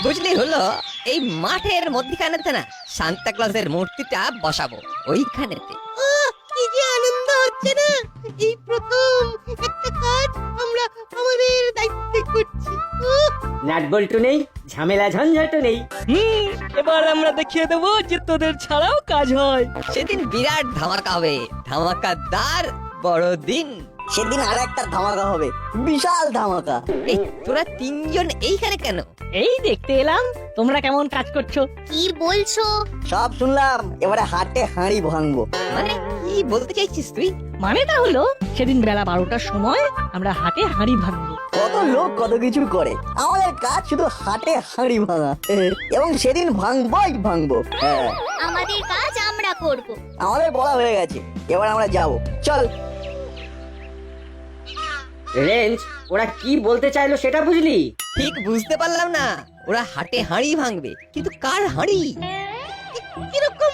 বুঝলি হলো, এই মাঠের মধ্যখানেতে না সান্তা ক্লজের মূর্তিটা বসাবো ওইখানেতে। কি যে আনন্দ হচ্ছে না, এই প্রথম একটা কাজ আমরা আমাদের দায়িত্বে করছি। নাট বল্টু নেই, ঝামেলা ঝঞ্ঝাটও নেই। এবার আমরা দেখিয়ে দেবো যে তোদের ছাড়াও কাজ হয়। সেদিন বিরাট ধামাকা হবে, ধামাকাদার বড়দিন। সেদিন আর একটা ধামাকা হবে, বিশাল ধামাকা। এই তোরা তিনজন এইখানে কেন? এই দেখতে এলাম তোমরা কেমন কাজ করছো। কি বলছো? সব শুনলাম, এবারে হাটে হাঁড়ি ভাঙবো। মানে কি বলতে চাইছিস তুই? মানেটা হলো সেদিন বেলা 12টার সময় আমরা হাটে হাঁড়ি ভাঙবো। কত লোক কত কিছু করে, আমাদের কাজ শুধু হাটে হাঁড়ি ভাঙা। এবং সেদিন ভাঙবোই ভাঙবো। হ্যাঁ, আমাদের কাজ আমরা করব। আমাদের বলা হয়ে গেছে, এবার আমরা যাব। চল। রেঞ্জ, ওরা কি বলতে চাইলো সেটা বুঝলি? ঠিক বুঝতে পারলাম না। ওরা হাটে হাঁড়ি ভাঙবে, কিন্তু কার হাঁড়ি? কিরকম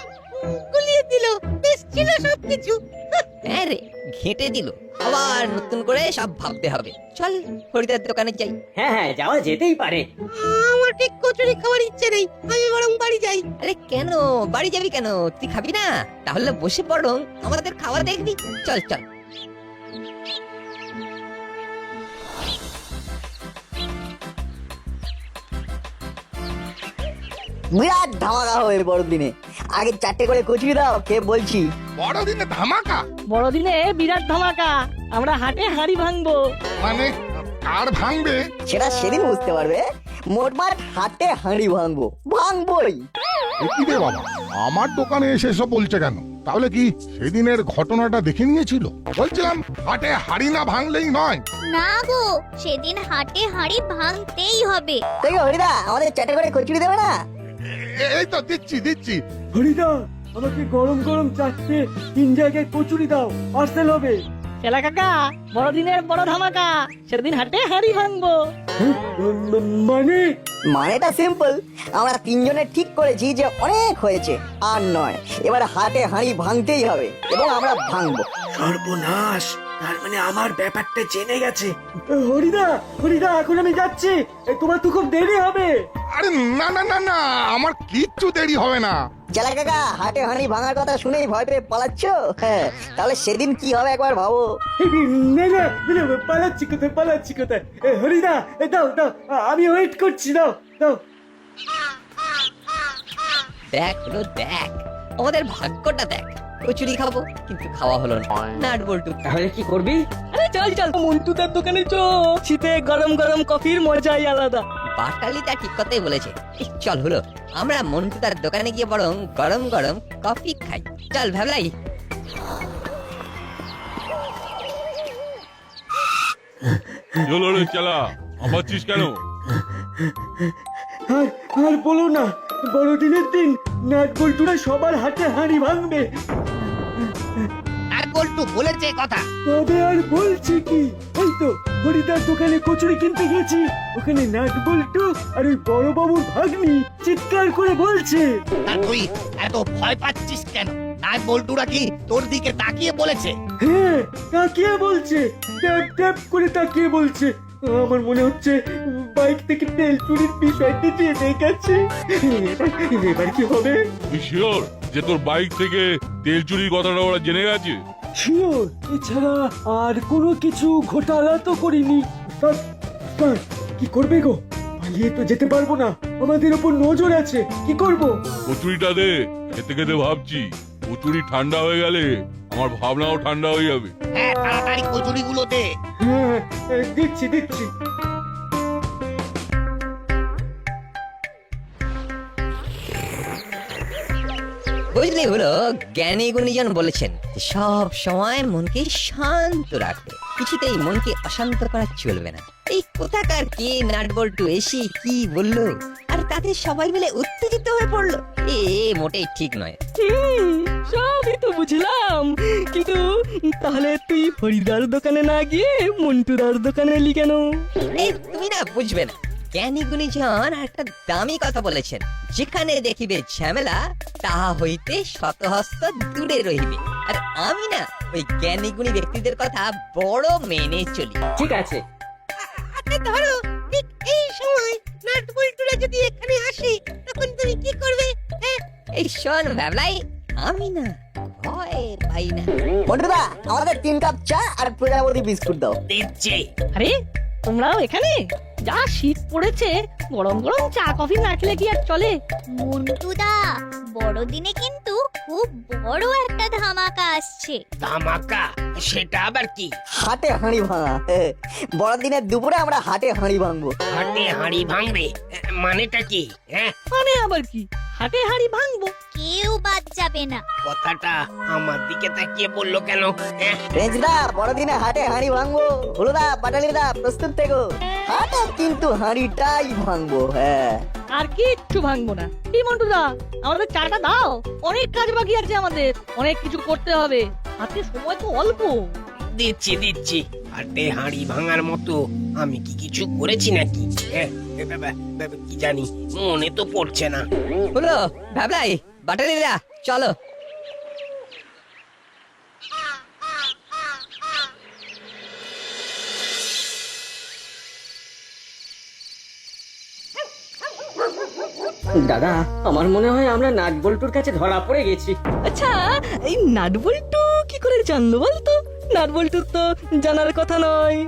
গুলিয়ে দিল, বেশ ছিল সবকিছু। হ্যাঁ রে, ঘেঁটে দিল। আবার নতুন করে সব ভাবতে হবে। চল হরিদার দোকানে যাই। হ্যাঁ হ্যাঁ, যাওয়া যেতেই পারে। আমার ঠিক কচুরি খাওয়ার ইচ্ছে নেই, আমি বরং বাড়ি যাই। আরে কেন বাড়ি যাবি কেন? তুই খাবি না? তাহলে বসে বরং আমাদের খাওয়া দেখবি। চল চল। বিরাট ধামাকা হবে বড়দিনে। আগে 4টে করে কচুরি দাও, খেয়ে বলছি। বড়দিনে ধামাকা? বড়দিনে বিরাট ধামাকা, আমরা হাটে হাঁড়ি ভাঙবো। মানে কার ভাঙবে? সেটা সেদিন বুঝতে পারবে। মোটমাট হাটে হাঁড়ি ভাঙবো, ভাঙবোই। কি রে বাবা, আমার দোকানে এসে সব বলছে কেন? তাহলে কি সেদিনের ঘটনাটা দেখে নিয়েছিল? বলছিলাম হাটে হাড়ি না ভাঙলেই নয়। না গো, সেদিন হাটে হাঁড়ি ভাঙতেই হবে। দেখো হরিদা, আমাদের 4টে করে কচুরি দেবে না? এই তো দিচ্ছি দিচ্ছি। হরিদা, আমাকে গরম গরম 4টে 3 জায়গায় কচুরি দাও, পার্সেল হবে। চেলা কাকা, বড়দিনের বড় ধামাকা, সেদিন হাটে হাঁড়ি ভাঙবো। মানে মানেটা সিম্পল। আমরা তিনজনে ঠিক করেছি যে অনেক হয়েছে, আর নয়। এবার হাটে হাঁড়ি ভাঙতেই হবে, এবং আমরা ভাঙবো। সর্বনাশ, তার মানে আমার ব্যাপারটা জেনে গেছে। হরিদা, হরিদা, এখন আমি যাচ্ছি, তোমার তো খুব দেরি হবে। আরে না না না না, আমার কিচ্ছু দেরি হবে না। চেলা কাকা, হাটে হাঁড়ি ভাঙার কথা শুনেই ভয় পেয়ে পালাচ্ছ? হ্যাঁ, তাহলে সেদিন কি হবে একবার ভাবো। না না না, পালাচ্ছি কোথায়, পালাচ্ছি কোথায়? হরিদা, দাও দাও, আমি ওয়েট করছি, দাও দাও। দেখ হলো দেখ, আমাদের ভাগ্যটা দেখ। কচুরি খাবো, কিন্তু খাওয়া হলো না। নাট বল্টু, তাহলে কি করবি? আরে চল চল, মন্টুদার দোকানে চো, শীতে গরম গরম কফির মজাই আলাদা। বাটালিটা ঠিক কথাই বলেছে। এই চল হলো, আমরা মন্টুদার দোকানে গিয়ে বরং গরম গরম কফি খাই। চল ভাবলাই। চলো রে চালা, আমাচ্ছিস কেন? আর আর বলো না, বড়দিনের দিন নাট বল্টুরা সবার হাতে হাঁড়ি ভাঙবে। আর বল্টু বলেছে কথা। তবে আর বলছি কি, ওই তো হরিদার দোকানে কচুরি কিনতে গেছি, ওখানে নাট বল্টু আর ওই বড় বাবুর ভাগ্নি চিৎকার করে বলছে। তা তুই এত ভয় পাচ্ছিস কেন? নাট বল্টুরা কি তোর দিকে তাকিয়ে বলেছে? হ্যাঁ, তাকিয়ে বলছে, ট্যাপ ট্যাপ করে তাকিয়ে বলছে। আমার মনে হচ্ছে বাইক থেকে তেল চুরির বিষয়টি জেনে গেছে। এবার কি হবে? তুই শিওর যে তোর বাইক থেকে তেল চুরির কথাটা ওরা জেনে গেছে? শিওর, এছাড়া আর কোনো কিছু ঘোটালা তো করিনি। স্যার, কি করবে গো? পালিয়ে তো যেতে পারবো না, আমাদের উপর নজর আছে, কি করব? কচুরিটা দে, খেতে খেতে ভাবছি। কচুরি ঠান্ডা হয়ে গেলে আমার ভাবনাও ঠান্ডা হয়ে যাবে। হ্যাঁ, তাড়াতাড়ি কচুরিগুলো দে। হ্যাঁ, দিচ্ছি দিচ্ছি। বুঝলি হলো, জ্ঞানী গুণীজন বলেছেন যে সব সময় মনকে শান্ত রাখবে, কিছুতেই মনকে অশান্ত করা চলবে না। এই কোথাকার কে নাট বল্টু এসে কি বললো, আর তাতে সবাই মিলে উত্তেজিত হয়ে পড়লো। এ মোটেই ঠিক নয়। সবই তো বুঝলাম, কিন্তু তাহলে তুই হরিদার দোকানে না গিয়ে মন্টুদার দোকানে এলি কেন? এই তুমি না বুঝবে না। জ্ঞানী গুণীজন একটা দামি কথা বলেছেন, যেখানে দেখিবে ঝামেলা তাহা হইতে শতহস্ত দূরে রহিবে। আর আমি না ওই জ্ঞানী গুণী ব্যক্তিদের কথা বড় মেনে চলি। ঠিক আছে। ধরো, ঠিক এই সময় নাট বল্টুরা যদি এখানে আসে তখন তুমি কি করবে? হ্যাঁ, এই শোন ভাবলাই, আমি না ভয় পাই না। বন্ধুরা আমাদের 3 কাপ চা আর প্রজাপতি বিস্কুট দাও। আরে তোমরাও এখানে? যা শীত পড়েছে, গরম গরম চা কফি না খেলে কি আর চলে? মন্টুদা, বড়দিনে কিন্তু খুব বড় একটা ধামাকা আসছে। ধামাকা? সেটা আবার কি? হাটে হাঁড়ি ভাঙা। বড়দিনের দুপুরে আমরা হাটে হাঁড়ি ভাঙবো। হাটে হাঁড়ি ভাঙবে? মানেটা কি? হ্যাঁ, মানে আবার কি? হাটে হাড়ি ভাঙবো? কেউ বাদ যাবে না। কথাটা আমার দিকে তাকিয়ে বললো কেন? হ্যাঁ, রেঞ্জদা বড়দিনে হাটে হাঁড়ি ভাঙবো। হলুদা বাটালিদা প্রস্তুত থেকো। হাটে কিন্তু হাঁড়িটাই ভাঙবো। হ্যাঁ, আর কিচ্ছু ভাঙবো না। কি মন্টুদা, আমাদের চাটা দাও, অনেক কাজ বাকি আছে আমাদের, অনেক কিছু করতে হবে, হাতে সময় তো অল্প। দিচ্ছি। হাটে হাঁড়ি ভাঙার মতো আমি কি কিছু করেছি নাকি? হ্যাঁ, কি জানি, মনে তো পড়ছে না। হলো ভাবলাই, বাটালিরা চলো। দাদা, আমার মনে হয় আমরা নাট বল্টুর কাছে ধরা পড়ে গেছি। আচ্ছা, এই নাটবল্টু কি করে জানলো বলতো? নাটবল্টুর তো জানার কথা নয়।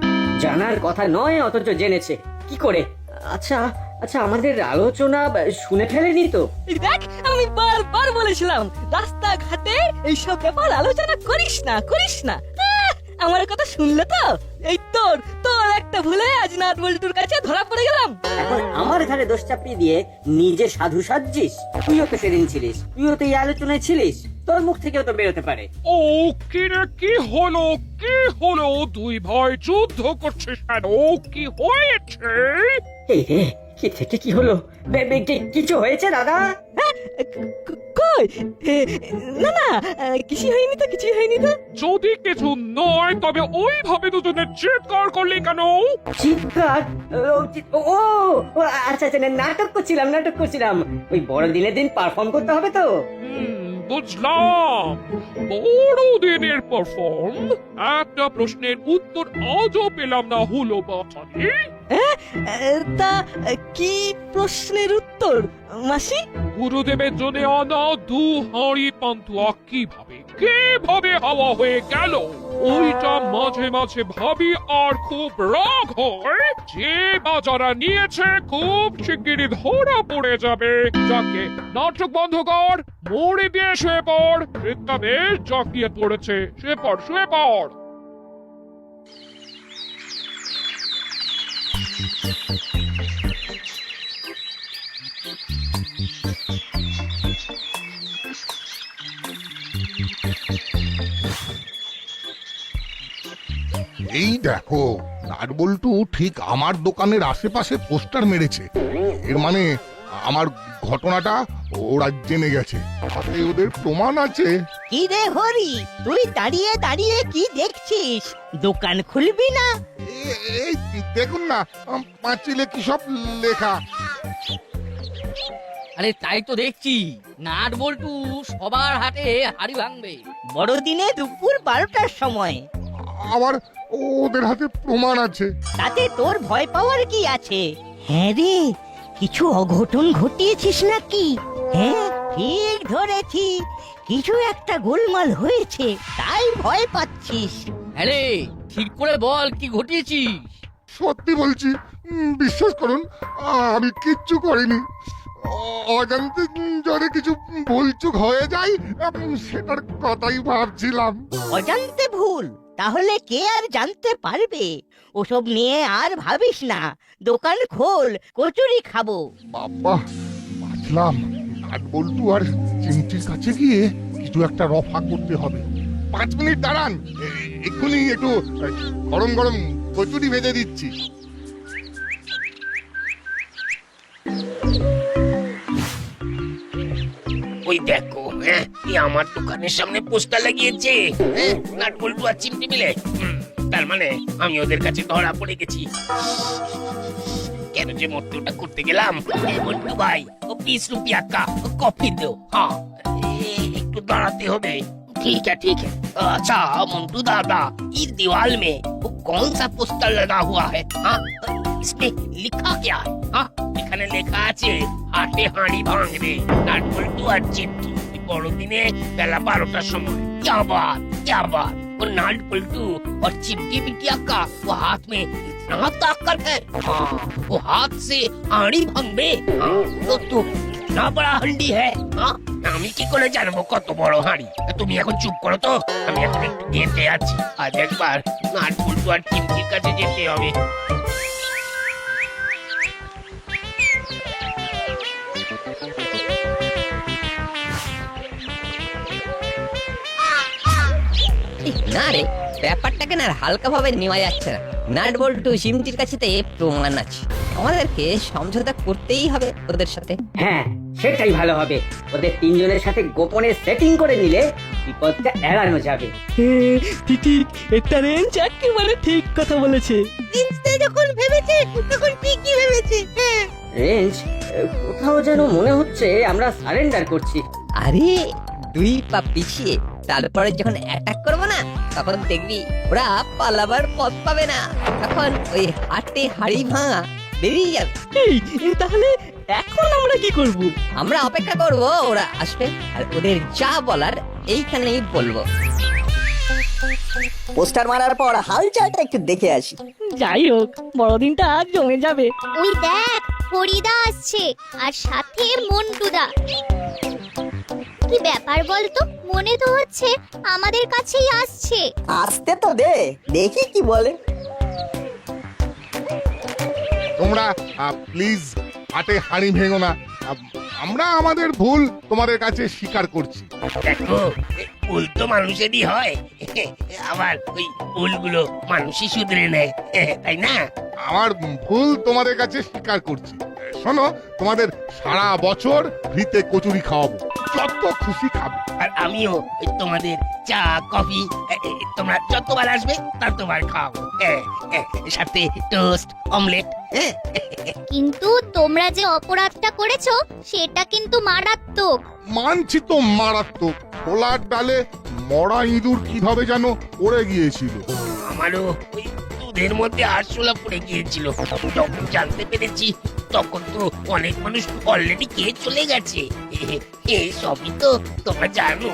জানার কথা নয়, অথচ জেনেছে কি করে? আচ্ছা, আমাদের আলোচনা শুনে ফেলেনি তো? এই দেখ, আমি বারবার বলেছিলাম রাস্তাঘাটে এইসব ব্যাপার আলোচনা করিস না। আমার কথা শুনলে তো? এই তোর একটা ভুলে আজ নাটবল্টুর কাছে ধরা পড়ে গেলাম। এখন আমার ঘরে দোষ চাপিয়ে দিয়ে নিজে সাধু সাজছিস? তুইও তো সেদিন ছিলিস, তুইও তো এই আলোচনায় ছিলিস, তোর মুখ থেকেও তো বেরোতে পারে। ও কি হলো? দুই ভাই যুদ্ধ করছে কেন? কি হয়েছে? এই রে, কি থেকে কি হলো? কিছু হয়েছে দাদা? কই? না, কিছুই হয়নি তো। যদি কিছু নয় তবে ওইভাবে দুজনে চিৎকার করলি কেন? চিৎকার? ও আচ্ছা, নাটক করছিলাম। ওই বড়দিনের দিন পারফর্ম করতে হবে তো। বুঝলাম, বড়দিনের পারফর্ম। একটা প্রশ্নের উত্তর আজও পেলাম না, হলো বাটালি। তা কি প্রশ্নের উত্তর মাসি? গুরুদেবের জন্য আনা 2 হাঁড়ি পান্তুয়া কিভাবে হাওয়া হয়ে গেল? ওইটা মাঝে মাঝে ভাবি আর খুব রাগ হয়। যে বা যারা নিয়েছে খুব শিগগিরই ধরা পড়ে যাবে। যাকে নাটক বন্ধ কর, মরে দিয়ে শুয়ে পড়। চিন্তা বেশ জাকিয়ে পড়েছে, শুয়ে পড়। এই দেখো, নাটবল্টু ঠিক আমার দোকানের আশেপাশে পোস্টার মেরেছে। এর মানে আমার ঘটনাটা ওরা জেনে গেছে, তাতে ওদের প্রমাণ আছে। কি রে হরি, তুই দাঁড়িয়ে দাঁড়িয়ে কি দেখছিস? দোকান খুলবি না? এই দেখুন না, পাঁচিলে কি সব লেখা। আরে তাই তো দেখছি, নাটবল্টু সবার হাটে হাড়ি ভাঙবে বড়দিনে দুপুর 12টার সময়। আবার ওদের হাতে প্রমাণ আছে। তাতে তোর ভয় পাওয়ার কি আছে? হ্যাঁ রে, কিছু অঘটন ঘটিয়েছিস নাকি? হ্যাঁ, ঠিক ধরেছি, কিছু একটা গোলমাল হয়েছে, তাই ভয় পাচ্ছিস। আরে ঠিক করে বল, কি ঘটিয়েছিস? সত্যি বলছি, বিশ্বাস করুন, আমি কিচ্ছু করিনি। অজান্তে যদি কিছু ভুলচুক হয়ে যায় সেটার কথাই ভাবছিলাম। অজান্তে ভুল? তাহলে কে আর জানতে পারবে? ওসব নিয়ে আর ভাবিস না, দোকান খোল, কচুরি খাবো। বাবা, বাঁচলাম। নাটবল্টু আর চিমটির কাছে গিয়ে কিছু একটা রফা করতে হবে। 5 মিনিট দাঁড়ান, এক্ষুনি একটু গরম গরম কচুরি ভেজে দিচ্ছি। ওই দেখো, আমার দোকানের সামনে পোস্টার লাগিয়েছে, নাটবল্টু আর চিমটি মিলে। তার মানে আমি ওদের কাছে ধরা পড়ে গেছি। কেন যে মৃত্যুটা করতে গেলাম? বল্টু ভাই, ও 20 रुपया का कॉफी दो। हाँ, একটু দাঁড়াতে হবে। ठीक है। अच्छा मंटू दादा, इस दीवार में वो कौन सा पोस्टर लगा हुआ है? हाँ, इसमें लिखा क्या है? हाँ, এখানে লেখা আছে হাটে হাঁড়ি ভাঙবে নাটবল্টু আর চিমটি বড়দিনে বেলা 12টার সময়। क्या बात वो नाटबल्टू और चिमटी बिटिया का वो हाथ में इतना ताकत है। हाँ, वो हाथ से हांडी भांगबे। हाँ, तो इतना बड़ा हांडी है। हाँ, আমি কি করে জানবো কত বড় হাঁড়ি? তুমি এখন চুপ করো তো, আমি এখন একটু গেটে আছি। আজ একবার নাটবল্টু আর চিমটির কাছে যেতে হবে। না রে, ব্যাপারটাকে না হালকা ভাবে নেওয়া যাচ্ছে না। নাট বল্টু চিমটির কাছে তো প্রমাণ আছে, আমাদেরকে সমঝোতা করতেই হবে ওদের সাথে। হ্যাঁ, সেটাই ভালো হবে। ওদের তিনজনের সাথে গোপনে সেটিং করে নিলে বিপদটা এড়ানো যাবে। ঠিক ঠিক, এটা রেঞ্জ একেবারে ঠিক কথা বলেছে। যখন ভেবেছে তখন ঠিকই ভেবেছে। রেঞ্জ, কোথাও যেন মনে হচ্ছে আমরা সারেন্ডার করছি। আরে 2 পা পিছিয়ে তারপরে যখন অ্যাটাক করবো না, তখন দেখবি ওরা পালাবার পথ পাবে না। তখন ওই হাটে হাড়ি ভাঙা বেরিয়ে যাবে। এই তাহলে এখন আমরা কি করব? আমরা অপেক্ষা করব, ওরা আসবে আর ওদের যা বলার এইখানেই বলবো। পোস্টার মারার পর হালচালটা একটু দেখে আসি। যাই হোক, বড়দিনটা আজ জমে যাবে। ওই দেখ হরিদা আসছে আর সাথে মন্টুদা। কি ব্যাপার বলতো, মনে তো হচ্ছে আমাদের কাছেই আসছে। আসতে তো দে, দেখি কি বলে। তোমরা প্লিজ হাটে হাঁড়ি ভেঙো না। আমরা আমাদের ভুল তোমাদের কাছে স্বীকার করছি। দেখো, ভুল তো মানুষেরই হয়, আবার ওই ভুলগুলো মানুষই শুধরে নেয়, তাই না? আমার ভুল তোমাদের কাছে স্বীকার করছি। শোনো, তোমাদের সারা বছর ফ্রিতে কচুরি খাওয়াবো, যত খুশি খাবে। আর আমিও তোমাদের চা কফি তোমরা যতবার আসবে ততবার খাওয়াবো, সাথে টোস্ট অমলেট। কিন্তু তোমরা যে অপরাধটা করেছো সেটা কিন্তু মারাত্মক। মানছি তো মারাত্মক। খোলার ডালে মরা ইঁদুর কিভাবে যেন পড়ে গিয়েছিল। আমারও ওই দুধের মধ্যে আরশোলা পড়ে গিয়েছিল। যখন জানতে পেরেছি তখন তো অনেক মানুষ অলরেডি খেয়ে চলে গেছে। এই সবই তো তোমরা জানো।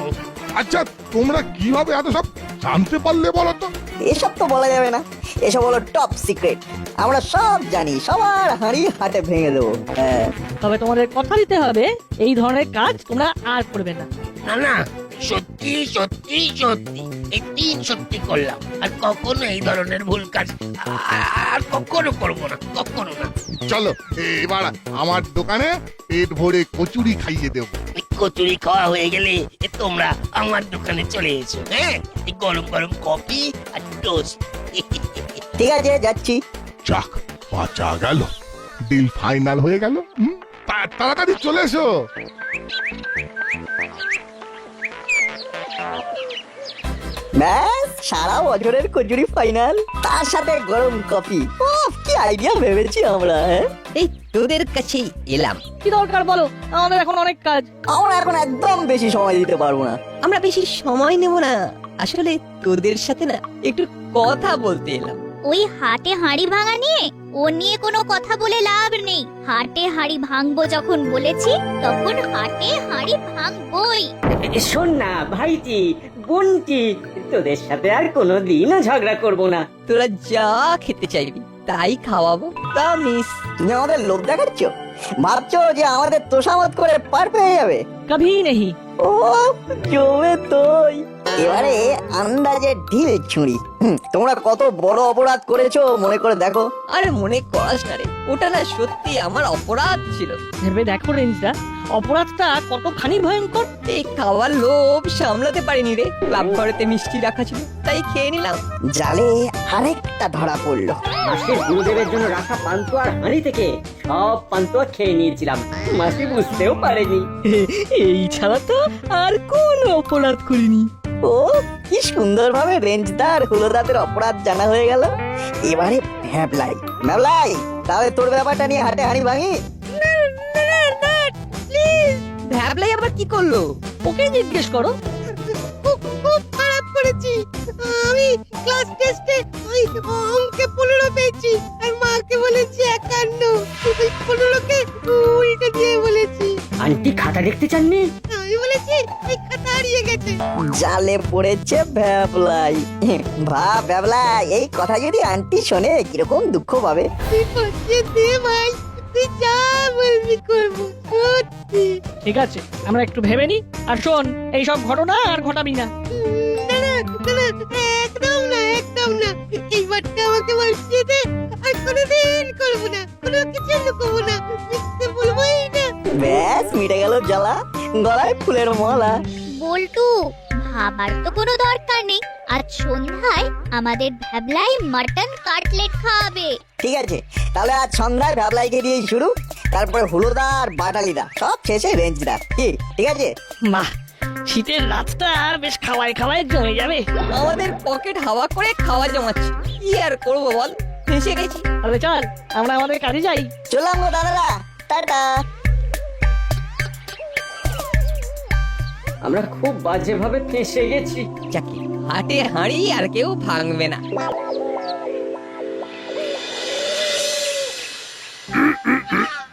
আচ্ছা, তোমরা কিভাবে এত সব জানতে পারলে বলো তো? এসব তো বলা যাবে না, এসব হলো টপ সিক্রেট। আমরা সব জানি, সবার হাঁড়ি হাটে ভেঙে দেবো। হ্যাঁ, তবে তোমাদের কথা দিতে হবে এই ধরনের কাজ তোমরা আর করবে না। না না, সত্যি সত্যি সত্যি এই 3 সত্যি করলাম, আর কখনো এই ধরনের ভুল কাজ আর কখনো করবো না, কখনো না। চলো এবার আমার দোকানে পেট ভরে কচুরি খাইয়ে দেবো। কচুরি খাওয়া হয়ে গেলে তোমরা আমার দোকানে চলে এসো। হ্যাঁ, গরম গরম কফি আর টোস্ট। ঠিক আছে, যাচ্ছি। যাক, বাঁচা গেল, ডিল ফাইনাল হয়ে গেল। তাড়াতাড়ি চলে এসো। ব্যাস, সারা বছরের কচুরি ফাইনাল, তার সাথে গরম কফি। কি আইডিয়া ভেবেছি আমরা। হ্যাঁ, এই তোদের কাছেই এলাম। কি দরকার বলো, আমাদের এখন অনেক কাজ। আমরা এখন একদম বেশি সময় দিতে পারবো না। আমরা বেশি সময় নেব না, আসলে তোদের সাথে না একটু কথা বলতে এলাম। ওই হাটে হাঁড়ি ভাঙা নিয়ে ও নিয়ে কোনো কথা বলে লাভ নেই। হাটে হাঁড়ি ভাঙবো যখন বলেছি তখন হাটে হাঁড়ি ভাঙবই। শোন না ভাইটি, বোনটি, তোদের সাথে আর কোনোদিনও ঝগড়া করব না। তোরা যা খেতে চাইবি তাই খাওয়াবো, প্রমিস। তুমি আমাদের লোভ দেখাচ্ছ? ভাবছো যে আমাদের তোষামত করে পার পেয়ে যাবে? কভি নেই। ও জমে তোই। এবারে আন্দাজে ঢিল ছুঁড়ি। তোমরা কত বড় অপরাধ করেছো মনে করে দেখো। আরে মনে করাস না রে, ওটা না সত্যি আমার অপরাধ ছিল। ভেবে দেখো রেঞ্জদা, অপরাধটা কতখানি ভয়ঙ্কর। এই খাওয়ার লোভ সামলাতে পারিনি রে। ক্লাব ঘরেতে মিষ্টি রাখা ছিল, তাই খেয়ে নিলাম। জালে আরেকটা ধরা পড়লো। মাসির গুরুদেবের জন্য রাখা পান্তুয়ার হাঁড়ি থেকে সব পান্তুয়া খেয়ে নিয়েছিলাম, মাসি বুঝতেও পারেনি। এই ছাড়া তো আর কোনো অপরাধ করিনি। ও কি সুন্দরভাবে রেঞ্জদার হুলোদাদের অপরাধ জানা হয়ে গেল। এবারে ভ্যাবলাই ভ্যাবলাই, তাহলে তোর ব্যাপারটা নিয়ে হাটে হাঁড়ি ভাঙি। ভ্যাবলাই আবার কি করলো? ওকে জিজ্ঞেস করো। খুব খারাপ করেছি আমি। ক্লাস টেস্টে ওই অঙ্কে 15 পেয়েছি আর মাকে বলেছি ওই কোনোলোকে উল্টে দিয়ে বলেছি। আন্টি খাতা দেখতে চাননি? আমি বলেছি এই খাতা হারিয়ে গেছে। জালে পড়েছে ভ্যাবলাই। ভাব ভ্যাবলাই, এই কথা যদি আন্টি শোনে কিরকম দুঃখ পাবে। তুই পচিয়ে দিয়ে ভাই, তুই যা বলবি করবো, সত্যি। ঠিক আছে, আমরা একটু ভেবে নি। আর শোন, এইসব ঘটনা আর ঘটাবি না। না না না না, একদম না, একদম না। এইবারটা আমাকে বাঁচিয়ে দে, আর কোনোদিন করবো না, কোনো কিছু লুকোবো না, মিথ্যে বলবোই না। ব্যাস মিটে গেল জ্বালা, গলায় ফুলের মালা। বল্টু, ভাবার তো কোনো দরকার নেই। আজ সন্ধ্যায় আমাদের ভ্যাবলাই মাটন কাটলেট খাওয়াবে। ঠিক আছে, তাহলে আজ সন্ধ্যায় ভ্যাবলাইকে দিয়ে শুরু, তারপরে হুলোদা আর বাটালিদা, সব শেষে রেঞ্জদা। কি ঠিক আছে? বাহ, শীতের রাতটা আর বেশ খাওয়ায় খাওয়ায় জমে যাবে। আমাদের পকেট হাওয়া করে খাওয়া জমাচ্ছে, কি আর করবো বল, ফেঁসে গেছি। তাহলে চল, আমরা আমাদের কাজে যাই। চললাম গো দাদারা, টাটা। আমরা খুব বাজেভাবে ফেঁসে গেছি। যাকে হাটে হাঁড়ি আর কেউ ভাঙবে না।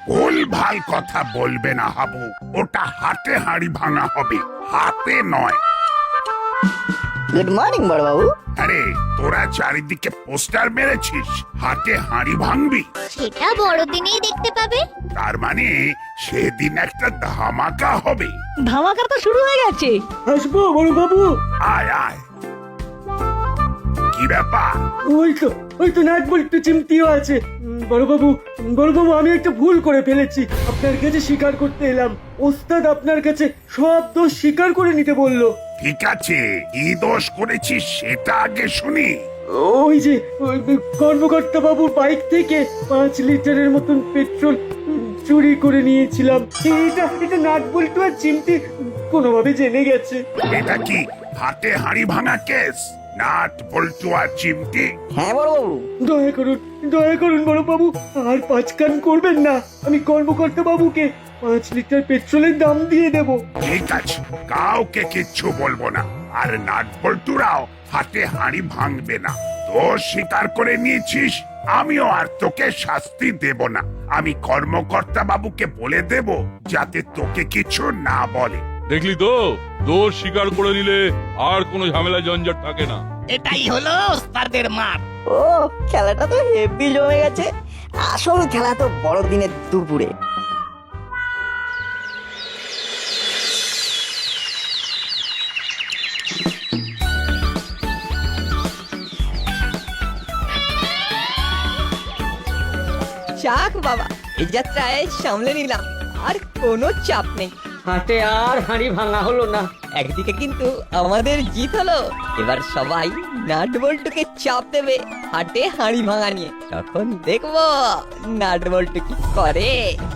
ভুলভাল কথা বলবে না হাবু, ওটা হাতে হাঁড়ি ভাঙা হবে, হাতে নয়। গুড মর্নিং বড়বাবু। আরে তোরা চারিদিকে পোস্টার মেরেছিস, হাতে হাঁড়ি ভাঙবি? সেটা বড়দিনেই দেখতে পাবে। তার মানে সেদিন একটা ধামাকা হবে। ধামাকা তো শুরু হয়ে গেছে। আসবো বড়বাবু? আয় আয়। কি ব্যাপার? ওই তো নাট বল্টু চিমটিও আছে। বড়বাবু, আমি একটা ভুল করে ফেলেছি, আপনার কাছে স্বীকার করতে এলাম। ওস্তাদ আপনার কাছে সব দোষ স্বীকার করে নিতে বললো। ঠিক আছে, কি দোষ করেছিস সেটা আগে শুনি। ওই যে কর্মকর্তা বাবুর বাইক থেকে 5 লিটারের মতন পেট্রোল চুরি করে নিয়েছিলাম। এটা নাট বল্টু আর চিমটি কোনোভাবে জেনে গেছে। এটা কি হাতে হাঁড়ি ভাঙা কেস? নাট বল্টু আর চিমটি? হ্যাঁ বড়বাবু। দয়া করুন বড়বাবু, আর 5 কান করবেন না। আমি কর্মকর্তা বাবুকে 5 লিটার পেট্রোলের দাম দিয়ে দেব। ঠিক আছে, কাউকে কিচ্ছু বলবো না। আর নাট বল্টুরাও হাতে হাঁড়ি ভাঙবে না। দোষ স্বীকার করে নিয়েছিস, আমিও আর তোকে শাস্তি দেব না। আমি কর্মকর্তা বাবুকে বলে দেব যাতে তোকে কিছু না বলে। দেখলি তো, দোষ স্বীকার করে নিলে আর কোনো ঝামেলা ঝঞ্ঝট থাকে না। এটাই হলো ওস্তাদের মার। ও, খেলাটা তো হেভি জমে গেছে। আসল খেলা তো বড়দিনের দুপুরে। যাক বাবা, এই যাত্রায় সামলে নিলাম, আর কোনো চাপ নেই। হাটে আর হাঁড়ি ভাঙা হলো না। একদিকে কিন্তু আমাদের জিত হলো। এবার সবাই নাট বল্টুকে চাপ দেবে হাটে হাঁড়ি ভাঙা নিয়ে, তখন দেখবো নাট বল্টু কি করে।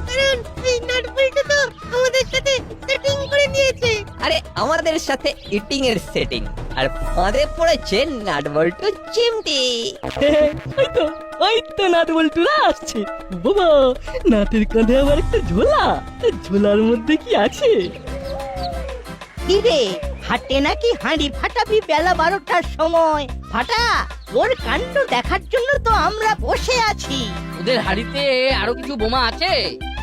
কারণ এই নাট বল্টু তো আমাদের সাথে সেটিং করে নিয়েছে। আরে আমাদের সাথে ইটিং এর সেটিং, আর ফাঁদে পড়েছে নাট বল্টু চিমটি। ওই তো নাট বল্টুরা আসছে। বাবা, নাটের কাঁধে আবার একটা ঝোলা, ঝোলার মধ্যে কি আছে? কি রে, হাটে নাকি হাঁড়ি ফাটাবি বেলা 12টার সময়? ফাটা, ওর কাণ্ড দেখার জন্য তো আমরা বসে আছি। ওদের হাড়িতে আরো কিছু বোমা আছে।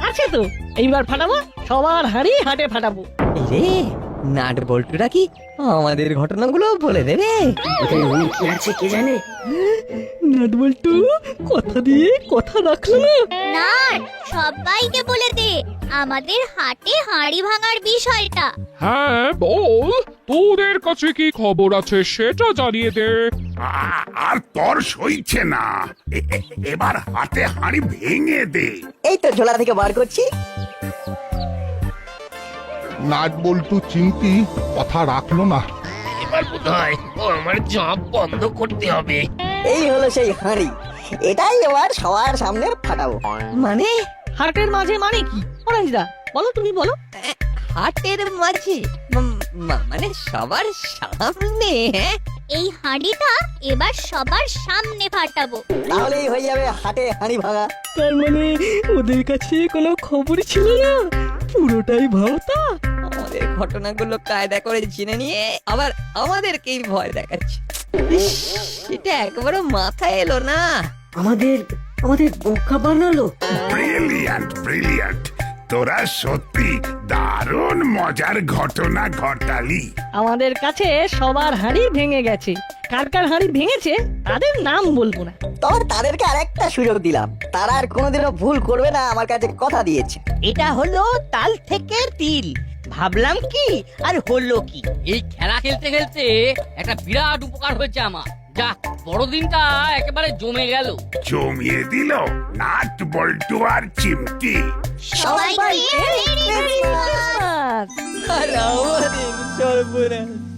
আছে তো, এইবার ফাটাবো, সবার হাঁড়ি হাটে ফাটাবো। রে, নাট বল্টুরা কি আমাদের ঘটনাগুলো বলে দেবে? ওদের মনে কি আছে কে জানে? নাট বল্টু কথা দিয়ে কথা রাখলো না। নাট, সবাইকে বলে দে আমাদের হাটে হাঁড়ি ভাঙার বিষয়টা। হ্যাঁ বল, তোদের কাছে কি খবর আছে সেটা জানিয়ে দে। আর তর সইছে না, এবার হাতে হাঁড়ি ভেঙে দে। এই তো ঝোলা থেকে বার করছি। নাট বল্টু চিমটি কথা রাখলো না। এবার বোধহয় ও আমার জব বন্ধ করতে হবে। এই হলো সেই হাঁড়ি, এটাই এবার সবার সামনে ফাটাবো। মানে হাটের মাঝে মানে কি? অরেঞ্জদা বলো, তুমি বলো। হাটের মাঝে মানে সবার সামনে? হ্যাঁ, এই হাঁড়িটা এবার সবার সামনে ফাটাবো। তাহলেই হয়ে যাবে হাটে হাঁড়ি ভাঙা। তার মানে ওদের কাছে কোনো খবর ছিল না, পুরোটাই ভাওতা। আমাদের ঘটনাগুলো কায়দা করে জেনে নিয়ে আবার আমাদেরকেই ভয় দেখাচ্ছে। ইস, সেটা একবারও মাথায় এলো না। আমাদের আমাদের বোকা বানালো। ব্রিলিয়ান্ট ব্রিলিয়ান্ট, তোরা সত্যি দারুণ মজার ঘটনা ঘটালি। আমাদের কাছে সবার হাঁড়ি ভেঙে গেছে, কার কার হাঁড়ি ভেঙেছে তাদের নাম বলবো না। তবে তাদেরকে আরেকটা সুযোগ দিলাম, তারা আর কোনোদিনও ভুল করবে না, আমার কাছে কথা দিয়েছে। এটা হলো তাল থেকে তিল, ভাবলাম কি আর হলো কি। এই খেলা খেলতে খেলতে একটা বিরাট উপকার হয়েছে আমার। যা, বড়দিনটা একেবারে জমে গেল। জমিয়ে দিল নাট বল্টু আর চিমটি। সবাইকে মেরি ক্রিসমাস। আর আমাদের সর্বনাশ।